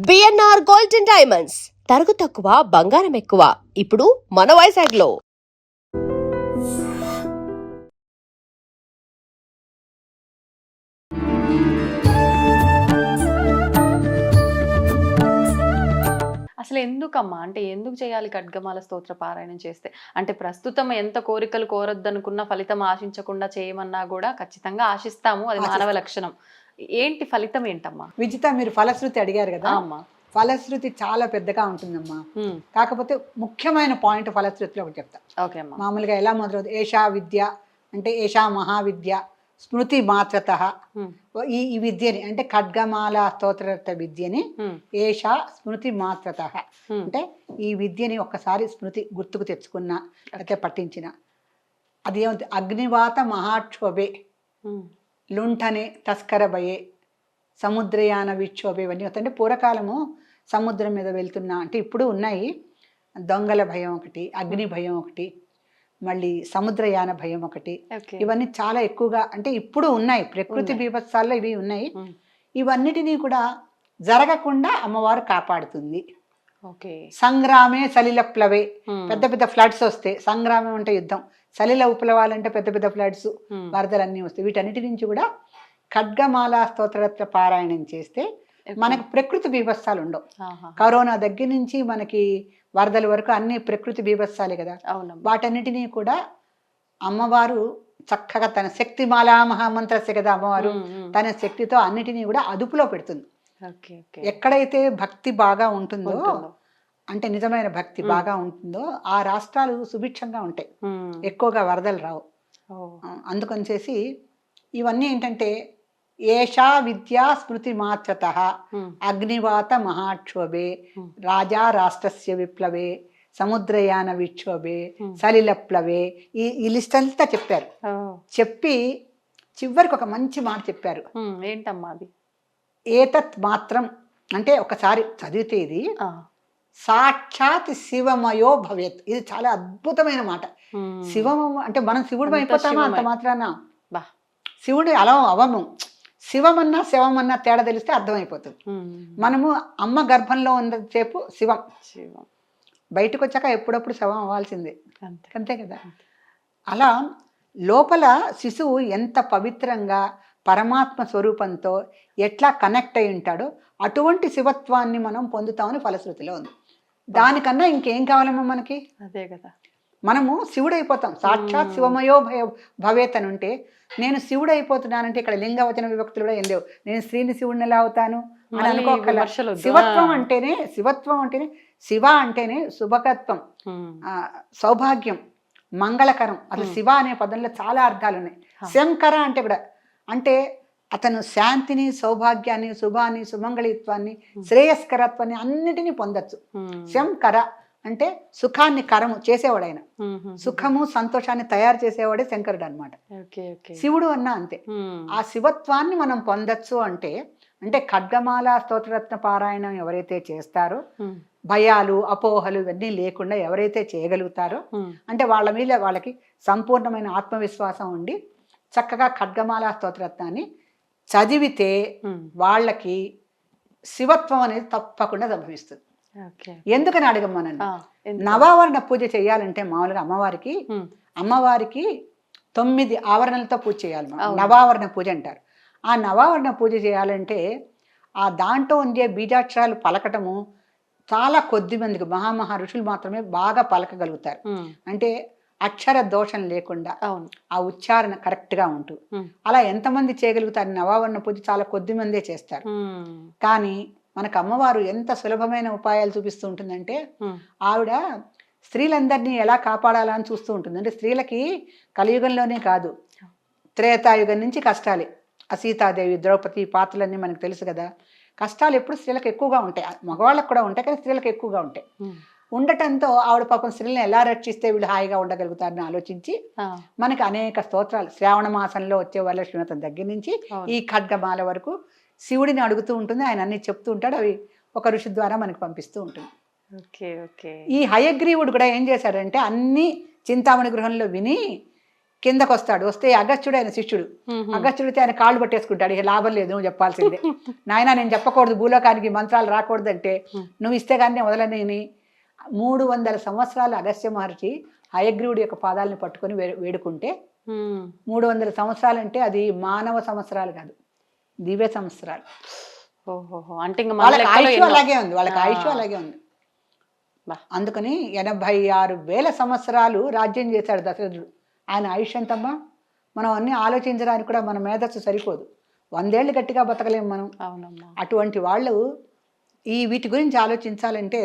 BNR gold and diamonds తరుగు తక్కువ బంగారం ఎక్కువ ఇప్పుడు మన వైజాగ్లో. అసలు ఎందుకమ్మా అంటే ఎందుకు చేయాలి ఖడ్గమాల స్తోత్ర పారాయణం చేస్తే? అంటే ప్రస్తుతం ఎంత కోరికలు కోరొద్దనుకున్న ఫలితం ఆశించకుండా చేయమన్నా కూడా ఖచ్చితంగా ఆశిస్తాము, అది మానవ లక్షణం. ఏంటి ఫలితం ఏంటమ్మా? విజిత, మీరు ఫలశ్రుతి అడిగారు కదా అమ్మా. ఫలశ్రుతి చాలా పెద్దగా ఉంటుందమ్మా. కాకపోతే ముఖ్యమైన పాయింట్ ఫలశ్రుతిలో ఒకటి చెప్తా. ఓకే అమ్మా. మామూలుగా ఎలా మొదలవుతుంది? ఏషా విద్య అంటే ఏషా మహావిద్య స్మృతి మాత్రత. ఈ విద్యని అంటే ఖడ్గమాల స్తోత్ర విద్యని ఏషా స్మృతి మాత్రత అంటే ఈ విద్యని ఒక్కసారి స్మృతి గుర్తుకు తెచ్చుకున్న అయితే పట్టించిన అది ఏమవుతుంది? అగ్నివాత మహాక్షోభే, లుంఠనే తస్కరభయే, సముద్రయాన విక్షోభే, ఇవన్నీ వస్తాయి. అంటే పూర్వకాలము సముద్రం మీద వెళ్తున్నా అంటే ఇప్పుడు ఉన్నాయి. దొంగల భయం ఒకటి, అగ్ని భయం ఒకటి, మళ్ళీ సముద్రయాన భయం ఒకటి. ఇవన్నీ చాలా ఎక్కువగా అంటే ఇప్పుడు ఉన్నాయి. ప్రకృతి బీభత్సాల్లో ఇవి ఉన్నాయి. ఇవన్నిటినీ కూడా జరగకుండా అమ్మవారు కాపాడుతుంది. సంగ్రామే సలిల ప్లవే, పెద్ద పెద్ద ఫ్లడ్స్ వస్తే, సంగ్రామం అంటే యుద్ధం, సలిల ఉపలవాలంటే పెద్ద పెద్ద ఫ్లడ్స్, వరదలన్నీ వస్తాయి. వీటన్నిటి నుంచి కూడా ఖడ్గమాల స్తోత్రరత్న పారాయణం చేస్తే మనకు ప్రకృతి బీభత్సాలు ఉండవు. కరోనా దగ్గర నుంచి మనకి వరదల వరకు అన్ని ప్రకృతి బీభత్సాలే కదా. వాటన్నిటినీ కూడా అమ్మవారు చక్కగా తన శక్తి మాలా మహామంత్రస్య కదా, అమ్మవారు తన శక్తితో అన్నిటినీ కూడా అదుపులో పెడుతుంది. ఎక్కడైతే భక్తి బాగా ఉంటుందో అంటే నిజమైన భక్తి బాగా ఉంటుందో ఆ రాష్ట్రాలు సుభిక్షంగా ఉంటాయి, ఎక్కువగా వరదలు రావు. అందుకని చేసి ఇవన్నీ ఏంటంటే ఏషా విద్యా స్మృతి మాత్రత అగ్నివాత మహాక్షోభే, రాజా రాష్ట్రస్య విప్లవే, సముద్రయాన విక్షోభే, సలిలప్లవే, ఈ లిస్ట్ అంతా చెప్పారు. చెప్పి చివరికి ఒక మంచి మాట చెప్పారు. ఏంటమ్మా అది? ఏతత్ మాత్రం అంటే ఒకసారి చదివితే ఇది సాక్షాత్ శివమయో భవేత్. ఇది చాలా అద్భుతమైన మాట. శివము అంటే మనం శివుడు అయిపోతామా అంత మాత్రాన? శివుడు అలా అవము. శివమన్నా శివమన్నా తేడా తెలిస్తే అర్థమైపోతుంది. మనము అమ్మ గర్భంలో ఉన్నసేపు శివం, బయటకు వచ్చాక ఎప్పుడప్పుడు శవం అవ్వాల్సిందే, అంతే కదా. అలా లోపల శిశువు ఎంత పవిత్రంగా పరమాత్మ స్వరూపంతో ఎట్లా కనెక్ట్ అయి ఉంటాడో అటువంటి శివత్వాన్ని మనం పొందుతామని ఫలశ్రుతిలో ఉంది. దానికన్నా ఇంకేం కావాలమ్మా మనకి? అదే కదా, మనము శివుడు అయిపోతాం. సాక్షాత్ శివమయో భవేత్ అని ఉంటే నేను శివుడు అయిపోతున్నానంటే ఇక్కడ లింగవచన విభక్తులు కూడా ఏం లేవు. నేను స్త్రీని శివుడిని ఎలా అవుతాను అని అనుకోగల. శివత్వం అంటేనే శివ అంటేనే శుభకత్వం, సౌభాగ్యం, మంగళకరం. అసలు శివ అనే పదంలో చాలా అర్థాలు ఉన్నాయి. శంకర అంటే కూడా అంటే అతను శాంతిని, సౌభాగ్యాన్ని, శుభాన్ని, సుమంగళిత్వాన్ని, శ్రేయస్కరత్వాన్ని అన్నిటినీ పొందొచ్చు. శంకర అంటే సుఖాన్ని కరము చేసేవాడైన, సుఖము సంతోషాన్ని తయారు చేసేవాడే శంకరుడు అనమాట. శివుడు అన్నా అంతే. ఆ శివత్వాన్ని మనం పొందొచ్చు అంటే ఖడ్గమాల స్తోత్రరత్న పారాయణం ఎవరైతే చేస్తారో, భయాలు అపోహలు ఇవన్నీ లేకుండా ఎవరైతే చేయగలుగుతారో అంటే వాళ్ళ మీద వాళ్ళకి సంపూర్ణమైన ఆత్మవిశ్వాసం ఉండి చక్కగా ఖడ్గమాల స్తోత్రరత్నాన్ని చదివితే వాళ్ళకి శివత్వం అనేది తప్పకుండా సంభవిస్తుంది. ఎందుకని అడగమ్మనండి. నవావరణ పూజ చేయాలంటే మామూలుగా అమ్మవారికి 9 ఆవరణలతో పూజ చేయాలి. నవావరణ పూజ అంటారు. ఆ నవావరణ పూజ చేయాలంటే ఆ దాంట్లో ఉండే బీజాక్షరాలు పలకటము చాలా కొద్ది మందికి, మహామహా ఋషులు మాత్రమే బాగా పలకగలుగుతారు. అంటే అక్షర దోషం లేకుండా ఆ ఉచ్చారణ కరెక్ట్ గా ఉంటూ అలా ఎంతమంది చేయగలుగుతారు? నవావరణ పూజ చాలా కొద్ది మందే చేస్తారు. కానీ మనకు అమ్మవారు ఎంత సులభమైన ఉపాయాలు చూపిస్తూ ఉంటుందంటే ఆవిడ స్త్రీలందరినీ ఎలా కాపాడాలా అని చూస్తూ ఉంటుంది. అంటే స్త్రీలకి కలియుగంలోనే కాదు, త్రేతాయుగం నుంచి కష్టాలే. ఆ సీతాదేవి, ద్రౌపది పాత్రలన్నీ మనకు తెలుసు కదా. కష్టాలు ఎప్పుడు స్త్రీలకు ఎక్కువగా ఉంటాయి, మగవాళ్ళకు కూడా ఉంటాయి, కానీ స్త్రీలకు ఎక్కువగా ఉంటాయి. ఉండటంతో ఆవిడ పాపం స్త్రీలను ఎలా రక్షిస్తే వీళ్ళు హాయిగా ఉండగలుగుతారని ఆలోచించి మనకి అనేక స్తోత్రాలు, శ్రావణ మాసంలో వచ్చే వరలక్ష్మి వ్రతం దగ్గర నుంచి ఈ ఖడ్గమాల వరకు శివుడిని అడుగుతూ ఉంటుంది. ఆయన అన్ని చెప్తూ ఉంటాడు. అవి ఒక ఋషి ద్వారా మనకు పంపిస్తూ ఉంటుంది. ఈ హయగ్రీవుడు కూడా ఏం చేశాడంటే అన్ని చింతామణి గృహంలో విని కిందకు వస్తాడు. వస్తే అగస్త్యుడు ఆయన శిష్యుడు. అగస్త్యుడితే ఆయన కాళ్ళు పట్టేసుకుంటాడు. ఇక లాభం లేదు, నువ్వు చెప్పాల్సిందే. నాయన నేను చెప్పకూడదు, భూలోకానికి మంత్రాలు రాకూడదంటే నువ్వు ఇస్తే కానీ నేను వదలనేని. 300 సంవత్సరాలు అగస్త్య మహర్షి హయగ్రీవుడి యొక్క పాదాలను పట్టుకొని వేడుకుంటే 300 సంవత్సరాలు అంటే అది మానవ సంవత్సరాలు కాదు, దివ్య సంవత్సరాలు. ఓహో, అంటే ఇంకా వాళ్ళకి ఆయుష్ అలాగే ఉంది, వాళ్ళకి ఆయుష్ అలాగే ఉంది. అందుకని 86,000 సంవత్సరాలు రాజ్యం చేశాడు దశరథుడు. ఆయన ఆయుష్ ఎంతమ్మా? మనం అన్ని ఆలోచించడానికి కూడా మన మేధస్సు సరిపోదు. 100 ఏళ్ళు గట్టిగా బతకలేము మనం. అటువంటి వాళ్ళు ఈ వీటి గురించి ఆలోచించాలంటే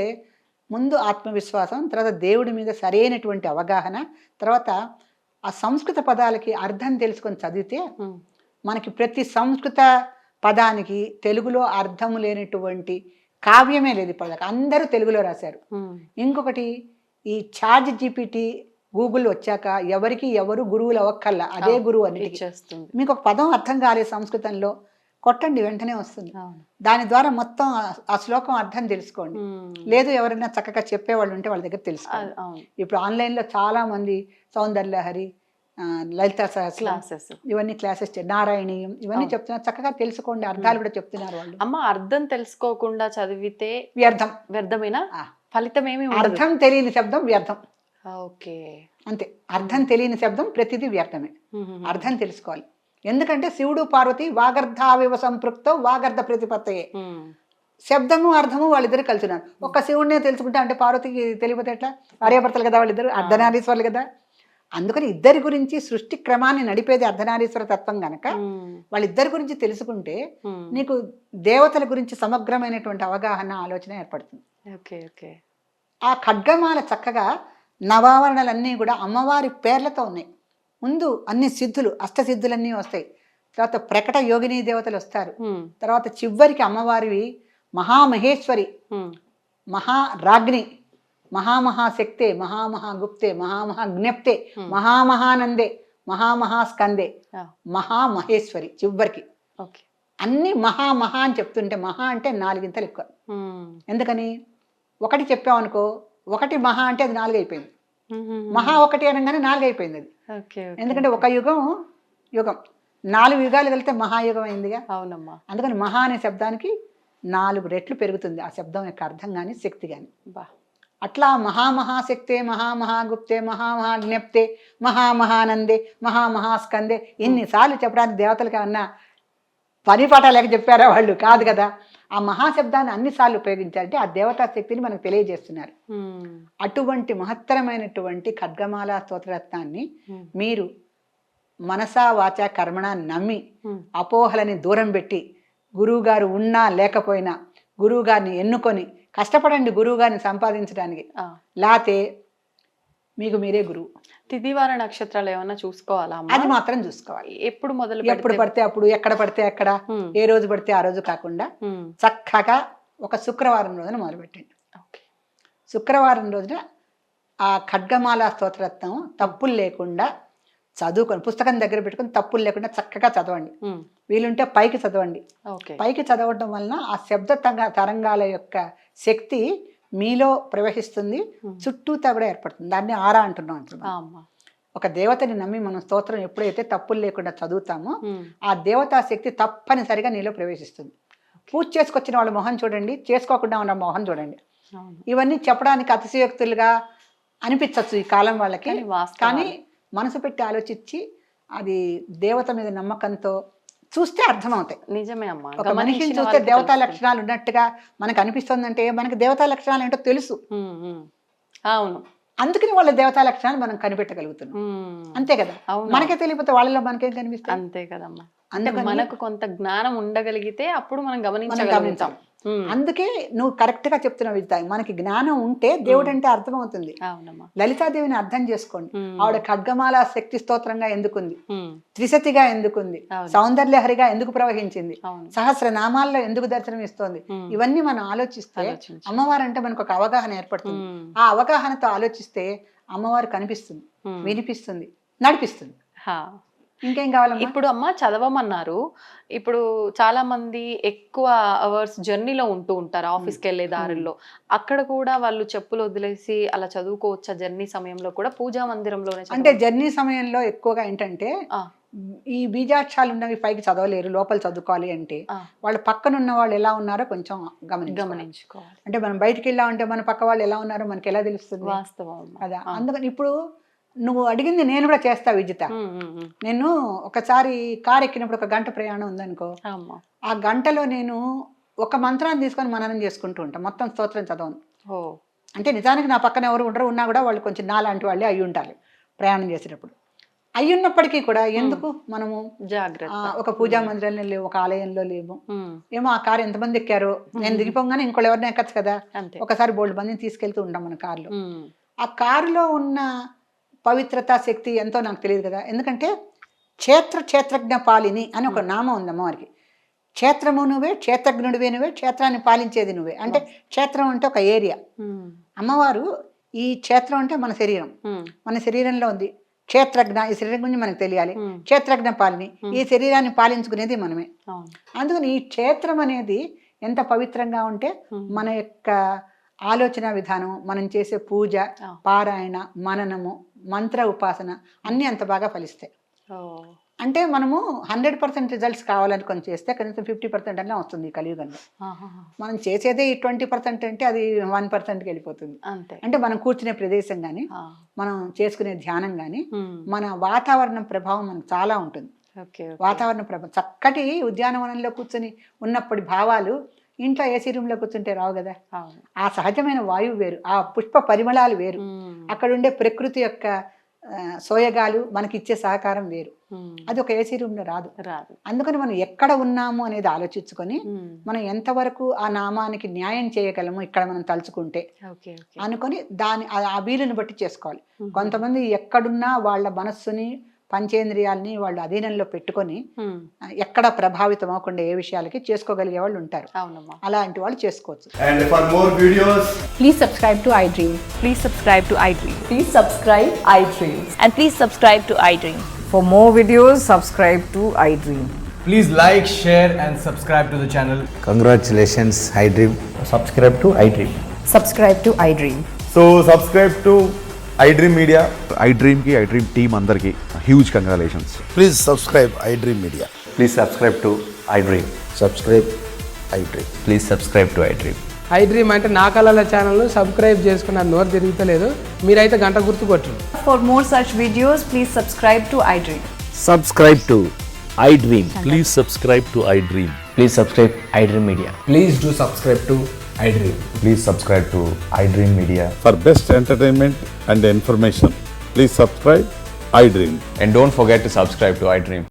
ముందు ఆత్మవిశ్వాసం, తర్వాత దేవుడి మీద సరైనటువంటి అవగాహన, తర్వాత ఆ సంస్కృత పదాలకి అర్థం తెలుసుకొని చదివితే మనకి ప్రతి సంస్కృత పదానికి తెలుగులో అర్థం లేనటువంటి కావ్యమే లేదు. ఇప్పుడు అందరూ తెలుగులో రాశారు. ఇంకొకటి, ఈ చాట్ జీపీటీ గూగుల్ వచ్చాక ఎవరికి ఎవరు గురువులు అవ్వక్కల్లా, అదే గురువు అన్నిటికీ. మీకు ఒక పదం అర్థం కాలేదు సంస్కృతంలో, కొట్టండి వెంటనే వస్తుంది. దాని ద్వారా మొత్తం ఆ శ్లోకం అర్థం తెలుసుకోండి. లేదు ఎవరైనా చక్కగా చెప్పేవాళ్ళు ఉంటే వాళ్ళ దగ్గర తెలుసుకోండి. ఇప్పుడు ఆన్లైన్లో చాలా మంది సౌందర్యలహరి, లలిత క్లాసెస్, ఇవన్నీ క్లాసెస్, నారాయణీయం ఇవన్నీ చెప్తున్నారు. చక్కగా తెలుసుకోండి, అర్థాలు కూడా చెప్తున్నారు వాళ్ళు. అమ్మ, అర్థం తెలుసుకోకుండా చదివితే వ్యర్థమేనా? ఫలితం ఏమి? అర్థం తెలియని శబ్దం వ్యర్థం. ఓకే, అంతే. అర్థం తెలియని శబ్దం ప్రతిదీ వ్యర్థమే. అర్థం తెలుసుకోవాలి. ఎందుకంటే శివుడు పార్వతి వాగర్ధావివ సంపృక్తో వాగర్ధ ప్రతిపత్తయే. శబ్దము అర్థము వాళ్ళిద్దరు కలుసున్నారు. ఒక్క శివుడినే తెలుసుకుంటే అంటే పార్వతికి తెలియపోతే ఎట్లా? భార్యాభర్తలు కదా వాళ్ళిద్దరు, అర్ధనారీశ్వరులు కదా. అందుకని ఇద్దరి గురించి సృష్టి క్రమాన్ని నడిపేది అర్ధనారీశ్వర తత్వం గనక వాళ్ళిద్దరి గురించి తెలుసుకుంటే నీకు దేవతల గురించి సమగ్రమైనటువంటి అవగాహన, ఆలోచన ఏర్పడుతుంది. ఆ ఖడ్గమాల చక్కగా నవావరణలన్నీ కూడా అమ్మవారి పేర్లతో ఉన్నాయి. ముందు అన్ని సిద్ధులు, అష్టసిద్ధులన్నీ వస్తాయి. తర్వాత ప్రకట యోగిని దేవతలు వస్తారు. తర్వాత చివరికి అమ్మవారివి మహామహేశ్వరి, మహారాగ్ని, మహామహాశక్తే, మహామహాగుప్తే, మహామహాజ్ఞప్తే, మహామహానందే, మహామహాస్కందే, మహామహేశ్వరి చివరికి. అన్ని మహా అని చెప్తుంటే మహా అంటే 4 ఎక్కువ. ఎందుకని? ఒకటి చెప్పామనుకో, ఒకటి మహా అంటే అది 4 అయిపోయింది. మహా ఒకటి అనగానే 4 అయిపోయింది అది. ఎందుకంటే ఒక యుగం 4 యుగాలు కలిగితే మహాయుగం అయిందిగా. అవునమ్మా. అందుకని మహా అనే శబ్దానికి 4 రెట్లు పెరుగుతుంది ఆ శబ్దం యొక్క అర్థం కానీ శక్తి కానీ. అట్లా మహామహాశక్తే, మహామహాగుప్తే, మహామహాజ్ఞప్తే, మహామహానందే, మహామహాస్కందే ఇన్నిసార్లు చెప్పడానికి దేవతలకి అన్న పని పాట లేక చెప్పారా వాళ్ళు? కాదు కదా. ఆ మహాశబ్దాన్ని అన్నిసార్లు ఉపయోగించాలంటే ఆ దేవతా శక్తిని మనకు తెలియజేస్తున్నారు. అటువంటి మహత్తరమైనటువంటి ఖడ్గమాల స్తోత్రరత్నాన్ని మీరు మనసా వాచా కర్మణ నమ్మి అపోహలని దూరం పెట్టి గురువుగారు ఉన్నా లేకపోయినా గురువుగారిని ఎన్నుకొని కష్టపడండి గురువుగారిని సంపాదించడానికి. లేతే మీకు మీరే గురువు. తిథివార నక్షత్రాలు ఏమన్నా చూసుకోవాలా? అది మాత్రం చూసుకోవాలి. ఎప్పుడు పడితే అప్పుడు, ఎక్కడ పడితే అక్కడ, ఏ రోజు పడితే ఆ రోజు కాకుండా చక్కగా ఒక శుక్రవారం రోజున మొదలుపెట్టండి. శుక్రవారం రోజున ఆ ఖడ్గమాల స్తోత్రరత్నం తప్పులు లేకుండా చదువుకొని, పుస్తకం దగ్గర పెట్టుకొని తప్పులు లేకుండా చక్కగా చదవండి. వీలుంటే పైకి చదవండి. పైకి చదవడం వలన ఆ శబ్ద తరంగాల యొక్క శక్తి మీలో ప్రవహిస్తుంది, చుట్టూతా కూడా ఏర్పడుతుంది. దాన్ని ఆరా అంటున్నాం. ఒక దేవతని నమ్మి మనం స్తోత్రం ఎప్పుడైతే తప్పులు లేకుండా చదువుతామో ఆ దేవతా శక్తి తప్పనిసరిగా నీలో ప్రవేశిస్తుంది. పూజ చేసుకొచ్చిన వాళ్ళ మొహం చూడండి, చేసుకోకుండా ఉన్న మొహం చూడండి. ఇవన్నీ చెప్పడానికి అతిశయోక్తులుగా అనిపించవచ్చు ఈ కాలం వాళ్ళకి, కానీ మనసు పెట్టి ఆలోచించి అది దేవత మీద నమ్మకంతో చూస్తే అర్థమవుతాయి. నిజమే అమ్మా. ఒక మనిషిని చూస్తే దేవతా లక్షణాలు ఉన్నట్టుగా మనకు అనిపిస్తుందంటే మనకి దేవతా లక్షణాలు ఏంటో తెలుసు. అవును, అందుకని వాళ్ళ దేవతా లక్షణాలు మనం కనిపెట్టగలుగుతున్నాం. అంతే కదా. మనకే తెలియకపోతే వాళ్ళలో మనకేం కనిపిస్తుంది? అంతే కదమ్మా. అందుకని మనకు కొంత జ్ఞానం ఉండగలిగితే అప్పుడు మనం గమనించగలుగుతాం. అందుకే నువ్వు కరెక్ట్ గా చెప్తున్నావు విద్య. మనకి జ్ఞానం ఉంటే దేవుడు అంటే అర్థమవుతుంది. లలితాదేవిని అర్థం చేసుకోండి. ఆవిడ ఖడ్గమాల శక్తి స్తోత్రంగా ఎందుకుంది, త్రిశతిగా ఎందుకుంది, సౌందర్యహరిగా ఎందుకు ప్రవహించింది, సహస్ర నామాల్లో ఎందుకు దర్శనం ఇస్తోంది, ఇవన్నీ మనం ఆలోచిస్తే అమ్మవారు అంటే మనకు ఒక అవగాహన ఏర్పడుతుంది. ఆ అవగాహనతో ఆలోచిస్తే అమ్మవారు కనిపిస్తుంది, వినిపిస్తుంది, నడిపిస్తుంది. ఇంకేం కావాలమ్మా? ఇప్పుడు అమ్మ చదవమన్నారు. ఇప్పుడు చాలా మంది ఎక్కువ అవర్స్ జర్నీలో ఉంటూ ఉంటారు ఆఫీస్కి వెళ్ళే దారిలో. అక్కడ కూడా వాళ్ళు చెప్పులు వదిలేసి అలా చదువుకోవచ్చా? జర్నీ సమయంలో కూడా పూజా మందిరంలోనే అంటే జర్నీ సమయంలో ఎక్కువగా ఏంటంటే ఈ బీజాక్షరాలు ఉన్నవి పైకి చదవలేరు, లోపల చదువుకోవాలి అంటే వాళ్ళ పక్కన ఉన్న వాళ్ళు ఎలా ఉన్నారో కొంచెం గమనించుకోవాలి. అంటే మనం బయటికి వెళ్ళామంటే మన పక్క వాళ్ళు ఎలా ఉన్నారో మనకి ఎలా తెలుస్తుంది? వాస్తవం అదా. అందుకని ఇప్పుడు నువ్వు అడిగింది నేను కూడా చేస్తా విజిత. నేను ఒకసారి కారు ఎక్కినప్పుడు ఒక గంట ప్రయాణం ఉందనుకో, ఆ గంటలో నేను ఒక మంత్రాన్ని తీసుకొని మననం చేసుకుంటూ ఉంటాను, మొత్తం స్తోత్రం చదవను. అంటే నిజానికి నా పక్కన ఎవరు ఉండరు, ఉన్నా కూడా వాళ్ళు కొంచెం నాలాంటి వాళ్ళే అయి ఉంటారు ప్రయాణం చేసేటప్పుడు. అయ్యున్నప్పటికీ కూడా ఎందుకు మనము జాగ్రత్త, ఒక పూజా మందిరంలో లేవు, ఒక ఆలయంలో లేవు, ఏమో ఆ కారు ఎంతమంది ఎక్కారో, నేను దిగిపోగానే ఇంకోళ్ళు ఎవరిని ఎక్కచ్చు కదా, ఒకసారి బోల్డ్ మందిని తీసుకెళ్తూ ఉంటాం మన కారులో. ఆ కారులో ఉన్న పవిత్రత శక్తి ఎంతో నాకు తెలియదు కదా, ఎందుకంటే క్షేత్రజ్ఞ పాలిని అని ఒక నామం ఉంది అమ్మవారికి. క్షేత్రము నువ్వే, క్షేత్రజ్ఞుడివే నువ్వే, క్షేత్రాన్ని పాలించేది నువ్వే. అంటే క్షేత్రం అంటే ఒక ఏరియా. అమ్మవారు ఈ క్షేత్రం అంటే మన శరీరం, మన శరీరంలో ఉంది. క్షేత్రజ్ఞ, ఈ శరీరం గురించి మనకు తెలియాలి. క్షేత్రజ్ఞ పాలిని, ఈ శరీరాన్ని పాలించుకునేది మనమే. అందుకని ఈ క్షేత్రం అనేది ఎంత పవిత్రంగా ఉంటే మన యొక్క ఆలోచన విధానం, మనం చేసే పూజ, పారాయణ, మననము, మంత్ర ఉపాసన అన్నీ అంత బాగా ఫలిస్తాయి. అంటే మనము 100% రిజల్ట్స్ కావాలని కొంచెం చేస్తే కనీసం 50% అన్నా వస్తుంది ఈ కలియుగంలో. మనం చేసేదే 20% అంటే అది 1%కి వెళ్ళిపోతుంది. అంటే మనం కూర్చునే ప్రదేశం కానీ, మనం చేసుకునే ధ్యానం కానీ, మన వాతావరణం ప్రభావం మనకు చాలా ఉంటుంది. వాతావరణ ప్రభావం, చక్కటి ఉద్యానవనంలో కూర్చొని ఉన్నప్పటి భావాలు ఇంట్లో ఏసీ రూమ్లో కూర్చుంటే రావు కదా. ఆ సహజమైన వాయువు వేరు, ఆ పుష్ప పరిమళాలు వేరు, అక్కడ ఉండే ప్రకృతి యొక్క సోయగాలు మనకి ఇచ్చే సహకారం వేరు. అది ఒక ఏసీ రూమ్లో రాదు. అందుకని మనం ఎక్కడ ఉన్నాము అనేది ఆలోచించుకొని మనం ఎంతవరకు ఆ నామానికి న్యాయం చేయగలము ఇక్కడ మనం తలుచుకుంటే అనుకొని దాని ఆ వీలుని బట్టి చేసుకోవాలి. కొంతమంది ఎక్కడున్నా వాళ్ళ మనస్సుని, పంచేంద్రియాలని వాళ్ళు అధీనంలో పెట్టుకొని ఎక్కడ ప్రభావితం అవ్వకుండా ఏ విషయాలకి చేసుకోగలిగే వాళ్ళు ఉంటారు. అలాంటి వాళ్ళు చేసుకోవచ్చు. And for more videos, please subscribe to iDream. Please subscribe to iDream. Please subscribe iDream. And please subscribe to iDream. For more videos, subscribe to iDream. Please like, share and subscribe to the channel. Congratulations, iDream. Subscribe to iDream. Subscribe to iDream. so subscribe to iDream Media. iDream ki iDream team andarki huge congratulations. Please subscribe iDream Media. Please subscribe to iDream. Subscribe iDream. Please subscribe to iDream. iDream అంటే నా కళల ఛానల్ను subscribe చేసుకున్న నోరు తిరుగుతలేదు, మీరైతే గంట గుర్తు కొట్టండి. For more such videos, please subscribe to iDream. Subscribe to iDream. Please subscribe to iDream. Please subscribe iDream Media. Please do subscribe to iDream. Please subscribe to iDream Media. For best entertainment and information, please subscribe iDream. And don't forget to subscribe to iDream.